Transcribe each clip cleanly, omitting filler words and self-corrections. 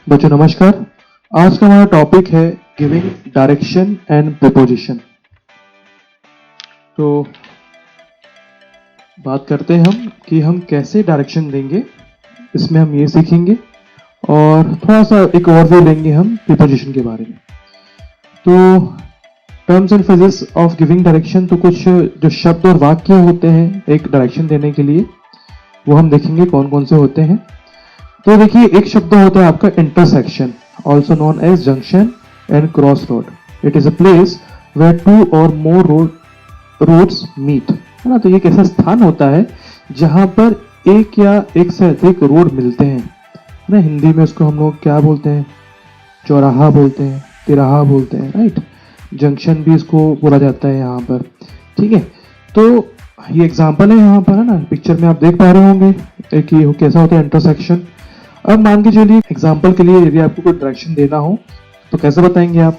बच्चों नमस्कार। आज का हमारा टॉपिक है गिविंग डायरेक्शन एंड प्रीपोजिशन। तो बात करते हैं हम कि हम कैसे डायरेक्शन देंगे, इसमें हम ये सीखेंगे और थोड़ा सा एक ओवरव्यू लेंगे हम प्रीपोजिशन के बारे में। तो terms and phrases of giving direction, तो कुछ जो शब्द और वाक्य होते हैं एक डायरेक्शन देने के लिए, वो हम देखेंगे कौन कौन से होते हैं। तो देखिए, एक शब्द होता है आपका intersection, also known as junction and cross road. It is a place where two और मोर रोड्स मीट, है ना। तो ये एक ऐसा स्थान होता है जहां पर एक या एक से अधिक रोड मिलते हैं, है ना। हिंदी में उसको हम लोग क्या बोलते हैं, चौराहा बोलते हैं, तिराहा बोलते हैं, राइट। जंक्शन भी इसको बोला जाता है यहाँ पर, ठीक है। तो ये एग्जाम्पल है यहाँ पर, है ना। पिक्चर में आप देख पा रहे होंगे कि कैसा होता है इंटरसेक्शन। अब मान के चलिए एग्जाम्पल के लिए यदि आपको कोई डायरेक्शन देना हो तो कैसे बताएंगे आप।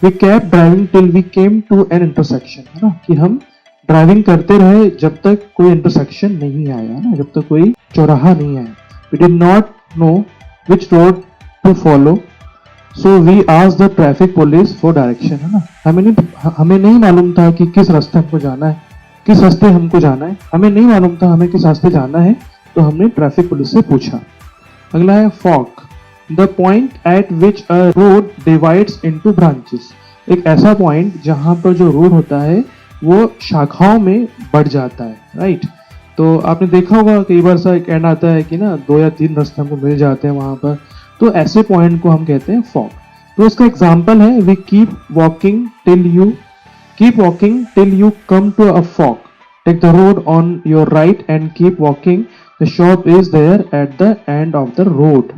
We kept driving till we came to an intersection, है ना, कि हम ड्राइविंग करते रहे जब तक कोई इंटरसेक्शन नहीं आया, ना, जब तक कोई चौराहा नहीं आया। We did not know which road to follow, so we asked the traffic police for direction, है ना। हमें नहीं मालूम था कि किस रास्ते हमको जाना है, किस रास्ते हमको जाना है, हमें नहीं मालूम था हमें किस रास्ते जाना है, तो हमने ट्रैफिक पुलिस से पूछा। अगला है fork, the point at which a road divides into branches. एक ऐसा पॉइंट जहां पर जो रोड होता है वो शाखाओं में बढ़ जाता है, राइट। तो आपने देखा होगा कई बार सा एक एंड आता है कि ना 2 या 3 रास्ते हमको मिल जाते हैं वहां पर, तो ऐसे पॉइंट को हम कहते हैं फॉक। तो उसका एग्जाम्पल है we keep walking till you come to a fork, take the road on your right and keep walking, The shop is there at the end of the road।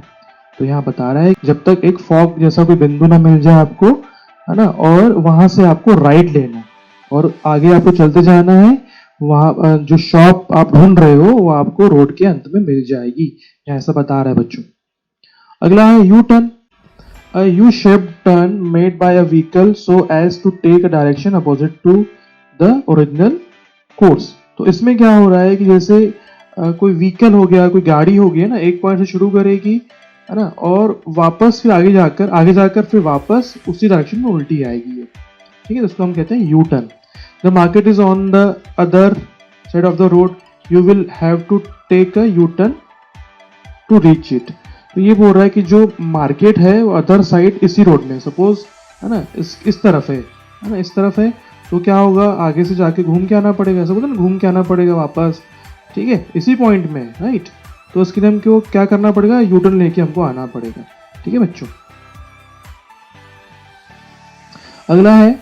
तो यहाँ बता रहा है जब तक एक फॉग जैसा कोई बिंदु ना मिल जाए आपको, है ना, और वहां से आपको राइट लेना और आगे आपको चलते जाना है। वहां जो शॉप आप ढूंढ रहे हो वो आपको रोड के अंत में मिल जाएगी, यहाँ ऐसा बता रहा है बच्चों। अगला है U turn, a U-shaped turn made by a vehicle so as to take a direction opposite to the original course। तो इसमें क्या हो रहा है कि जैसे कोई व्हीकल हो गया, कोई गाड़ी हो गई, ना, एक पॉइंट से शुरू करेगी, है ना, और वापस फिर आगे जाकर फिर वापस उसी डायरेक्शन में उल्टी आएगी, ठीक है। इसको हम कहते हैं U turn. The market is on the other side of the road, you will have to take a U turn to reach it. तो ये बोल रहा है कि जो मार्केट है वो अदर साइड इसी रोड में, सपोज, है ना, इस तरफ है ना, इस तरफ है, तो क्या होगा, आगे से जाके घूम के आना पड़ेगा, ऐसा बोलते हैं ना, घूम के आना पड़ेगा वापस, ठीक है, इसी पॉइंट में, राइट। तो उसके लिए हमको क्या करना पड़ेगा, यू टर्न लेके हमको आना पड़ेगा, ठीक है बच्चों। अगला है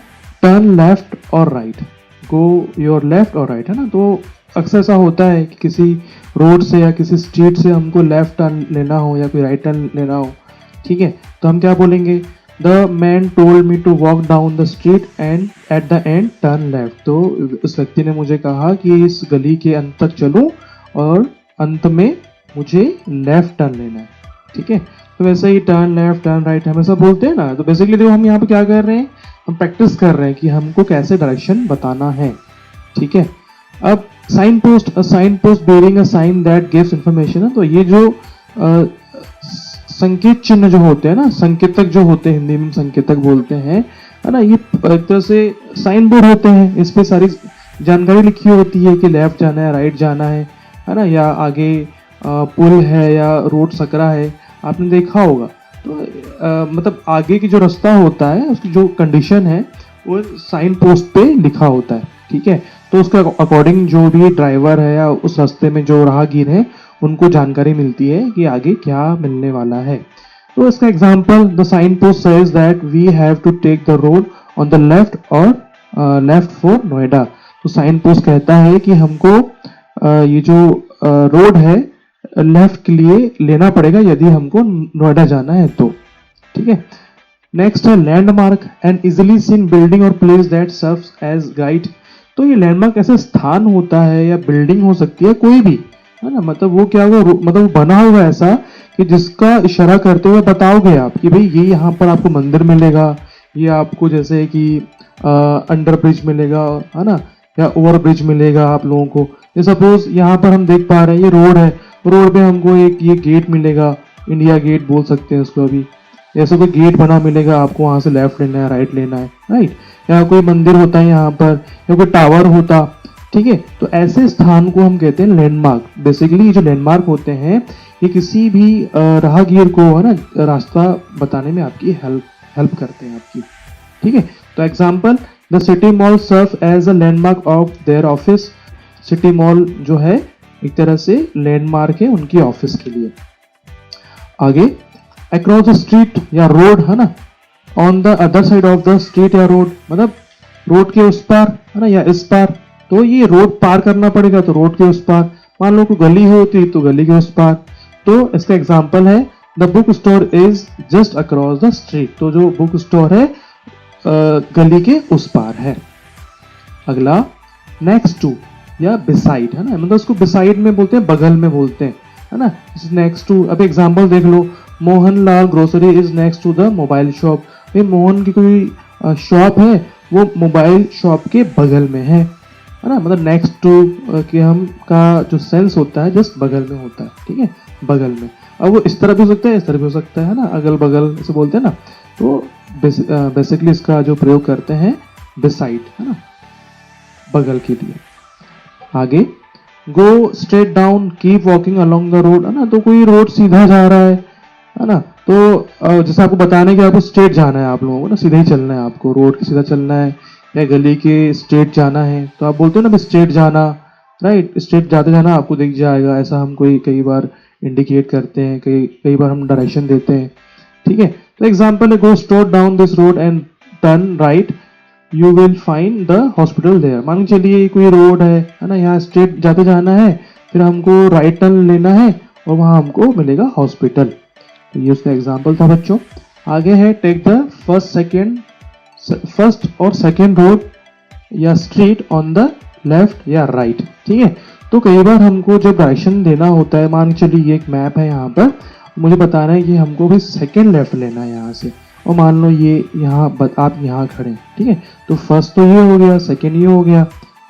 टर्न लेफ्ट और राइट, गो योर लेफ्ट और राइट, है ना। तो अक्सर ऐसा होता है कि किसी रोड से या किसी स्ट्रीट से हमको लेफ्ट टर्न लेना हो या कोई राइट टर्न लेना हो, ठीक है, तो हम क्या बोलेंगे, the man told me to walk down the street and at the end turn left. तो उस व्यक्ति ने मुझे कहा कि इस गली के अंत तक चलूं और अंत में मुझे लेफ्ट टर्न लेना है, ठीक है। तो वैसे ही टर्न लेफ्ट टर्न राइट हमेशा बोलते हैं ना। तो बेसिकली देखो हम यहाँ पे क्या कर रहे हैं, हम प्रैक्टिस कर रहे हैं कि हमको कैसे डायरेक्शन बताना है, ठीक है। अब sign post bearing a sign that gives information है। तो ये जो संकेत चिन्ह जो होते हैं ना, संकेतक जो होते हैं, हिंदी में संकेतक बोलते हैं, है ना, ये एक तरह से साइन बोर्ड होते हैं, इस पे सारी जानकारी लिखी होती है कि लेफ्ट जाना है, राइट जाना है ना, या आगे पुल है या रोड सकरा है, आपने देखा होगा। तो मतलब आगे की जो रास्ता होता है उसकी जो कंडीशन है वो साइन पोस्ट पे लिखा होता है, ठीक है। तो उसके अकॉर्डिंग जो भी ड्राइवर है या उस रास्ते में जो राहगीर है उनको जानकारी मिलती है कि आगे क्या मिलने वाला है। तो इसका example, the sign post says that we have to take the road on the left और लेफ्ट फॉर नोएडा। तो साइन पोस्ट कहता है कि हमको ये जो रोड है लेफ्ट के लिए लेना पड़ेगा यदि हमको नोएडा जाना है तो, ठीक है। नेक्स्ट है landmark, an easily seen building और place that serves as guide. तो ये लैंडमार्क ऐसे स्थान होता है या बिल्डिंग हो सकती है कोई भी, है ना, मतलब वो क्या होगा, मतलब वो बना होगा ऐसा कि जिसका इशारा करते हुए बताओगे आप कि भाई ये यहाँ पर आपको मंदिर मिलेगा, ये आपको जैसे कि अंडर ब्रिज मिलेगा, है ना, या ओवर ब्रिज मिलेगा आप लोगों को। ये सपोज यहाँ पर हम देख पा रहे हैं ये रोड है, रोड पे हमको एक ये गेट मिलेगा, इंडिया गेट बोल सकते हैं उसको। अभी ऐसा कोई गेट बना मिलेगा आपको, वहां से लेफ्ट लेना है, राइट लेना है, राइट। या कोई मंदिर होता है यहाँ पर, या कोई टावर होता, ठीक है। तो ऐसे स्थान को हम कहते हैं लैंडमार्क। बेसिकली जो लैंडमार्क होते हैं ये किसी भी राहगीर को है ना रास्ता बताने में आपकी हेल्प करते हैं आपकी, ठीक है। तो example, the city mall serve as a landmark of their office. City mall जो है एक तरह से लैंडमार्क है उनकी ऑफिस के लिए। आगे, अक्रॉस द स्ट्रीट या रोड है ना, on the other side of the street या रोड, मतलब रोड के उस पार है ना या इस पार। तो ये रोड पार करना पड़ेगा तो रोड के उस पार, मान लो कोई गली होती तो गली के उस पार। तो इसका एग्जांपल है the book store is just across the street. तो जो बुक स्टोर है गली के उस पार है। अगला, नेक्स्ट टू या बिसाइड है ना, मतलब उसको बिसाइड में बोलते हैं, बगल में बोलते हैं, है ना। नेक्स्ट टू, अब एग्जांपल देख लो, Mohan Lal grocery is next to the mobile shop. भाई मोहन की कोई शॉप है, वो मोबाइल शॉप के बगल में है ना। मतलब नेक्स्ट टू कि हम का जो सेंस होता है जस्ट बगल में होता है, ठीक है, बगल में। अब वो इस तरह भी हो सकता है, इस तरह भी हो सकता है ना, अगल बगल ऐसे बोलते हैं ना। तो बेसिकली इसका जो प्रयोग करते हैं बिसाइड, है ना, बगल के लिए। आगे, गो straight down, keep walking along the road, है ना। तो कोई रोड सीधा जा रहा है ना। तो जैसे आपको बताने कि आपको स्ट्रेट जाना है, आप लोगों को ना सीधा ही चलना है, आपको रोड के सीधा चलना है या गली के स्ट्रेट जाना है, तो आप बोलते हो ना स्ट्रेट जाना, राइट। स्ट्रेट जाते जाना आपको दिख जाएगा, ऐसा हम कई बार इंडिकेट करते हैं, कई बार हम डायरेक्शन देते हैं, ठीक है। तो एग्जांपल है, go straight down this road and turn right, you will find the hospital there. मान के चलिए कोई रोड है ना, यहाँ स्ट्रेट जाते जाना है, फिर हमको राइट टर्न लेना है और वहां हमको मिलेगा हॉस्पिटल। तो ये उसका एग्जांपल था बच्चों। आगे है, टेक द फर्स्ट और सेकेंड रोड या स्ट्रीट ऑन द लेफ्ट या राइट, ठीक है। तो कई बार हमको जब डायरेक्शन देना होता है, मान चलिए ये एक मैप है, यहाँ पर मुझे बताना है कि हमको भी सेकेंड लेफ्ट लेना है यहाँ से, और मान लो ये यहाँ आप यहाँ खड़े, ठीक है। तो फर्स्ट तो ये हो गया, सेकेंड ये हो गया।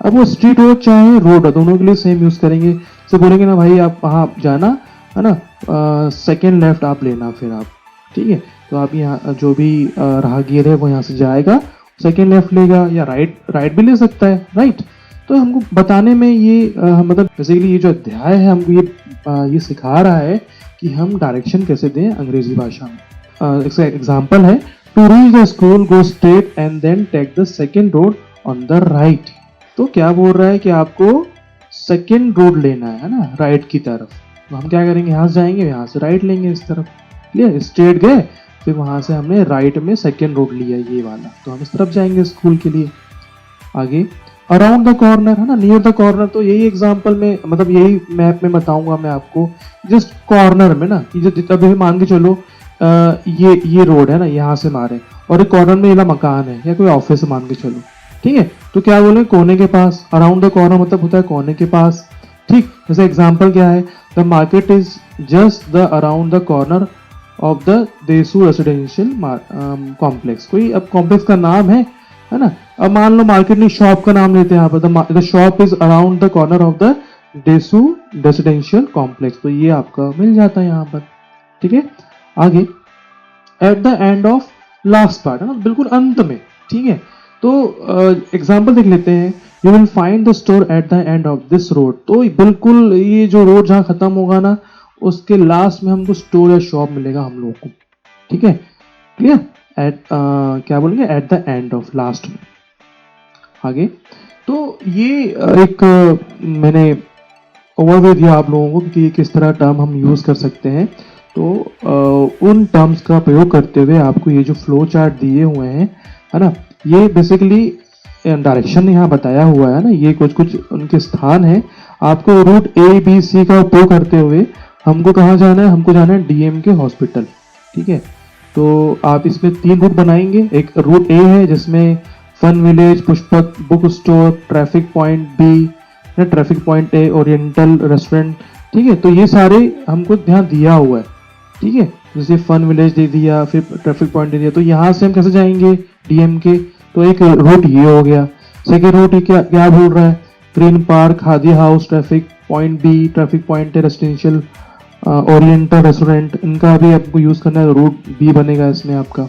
अब वो स्ट्रीट हो चाहे रोड हो, दोनों के लिए सेम यूज करेंगे। तो बोलेंगे ना भाई आप वहाँ जाना है ना, सेकेंड लेफ्ट आप लेना, फिर आप, ठीक है। तो आप यहाँ जो भी राहगीर है वो यहाँ से जाएगा, सेकेंड लेफ्ट लेगा, या राइट भी ले सकता है, राइट। तो हमको बताने में ये मतलब बेसिकली ये जो अध्याय है हमको ये सिखा रहा है कि हम डायरेक्शन कैसे दें अंग्रेजी भाषा में। एग्जाम्पल है, to reach the school go straight and then take the second road on the right. तो क्या बोल रहा है कि आपको सेकेंड रोड लेना है ना, राइट की तरफ। तो हम क्या करेंगे, यहाँ से जाएंगे, यहाँ से राइट लेंगे इस तरफ, क्लियर। स्ट्रेट गए, फिर वहां से हमने राइट में सेकेंड रोड लिया ये वाला, तो हम इस तरफ जाएंगे स्कूल के लिए। आगे, अराउंड द कॉर्नर है ना, नियर द कॉर्नर। तो यही एग्जांपल में मतलब यही मैप में बताऊंगा मैं आपको, जस्ट कॉर्नर में ना, कि जो अभी मान के चलो ये रोड है ना, यहाँ से मारे और एक कॉर्नर में ये मकान है या कोई ऑफिस मान के चलो, ठीक है। तो क्या बोले, कोने के पास। अराउंड द कॉर्नर मतलब होता है कोने के पास, ठीक। जैसे एग्जाम्पल क्या है, the market is just the around the corner of the Desu residential complex. कोई अब कॉम्प्लेक्स का नाम है ना। अब मान लो मार्केट नहीं, शॉप का नाम लेते हैं यहाँ पर, the shop is around the corner of the Desu residential complex. तो ये आपका मिल जाता है यहाँ पर, ठीक है। आगे, eight the end of last part है ना, बिल्कुल अंत में, ठीक है। तो एग्जाम्पल देख लेते हैं, you will find the store at the end of this road. तो बिल्कुल ये जो रोड जहां खत्म होगा ना, उसके लास्ट में हमको स्टोर या शॉप मिलेगा हम लोगों को, ठीक है, क्लियर। एट क्या बोलेंगे, eight the end of, last में। आगे, तो ये एक मैंने ओवरव्यू दिया आप लोगों को कि किस तरह टर्म हम यूज कर सकते हैं। तो उन टर्म्स का प्रयोग करते हुए आपको ये जो फ्लो चार्ट दिए हुए हैं, है ना, ये बेसिकली डायरेक्शन यहाँ बताया हुआ है ना, ये कुछ उनके स्थान है। आपको रूट ABC का उपयोग करते हुए हमको कहाँ जाना है, हमको जाना है DMK हॉस्पिटल, ठीक है। तो आप इसमें 3 रूट बनाएंगे। एक रूट A है जिसमें fun village, Pushpak book store, traffic point B, traffic point A, oriental restaurant, ठीक है। तो ये सारे हमको यहाँ दिया हुआ है, ठीक है। जैसे फन विलेज दे दिया, फिर ट्रैफिक पॉइंट दे दिया, तो यहाँ से हम कैसे जाएंगे DMK। तो एक रूट ये हो गया। सेकेंड रूट क्या बोल रहा है, green park, khadi house, traffic point B, traffic point residential oriental restaurant, इनका भी आपको यूज़ करना है, रूट बी बनेगा इसमें आपका।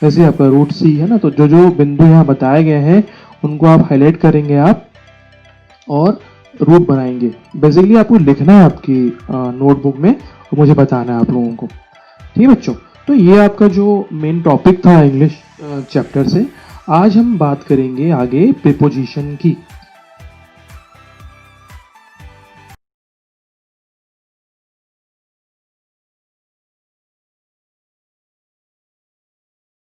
वैसे आपका रूट सी है ना, तो जो जो बिंदु यहाँ बताए गए हैं उनको आप हाईलाइट करेंगे आप और रूट बनाएंगे। बेसिकली आपको लिखना है आपकी नोटबुक में और मुझे बताना है आप लोगों को। ठीक है बच्चों, तो ये आपका जो मेन टॉपिक था इंग्लिश चैप्टर से। आज हम बात करेंगे आगे प्रीपोजिशन की।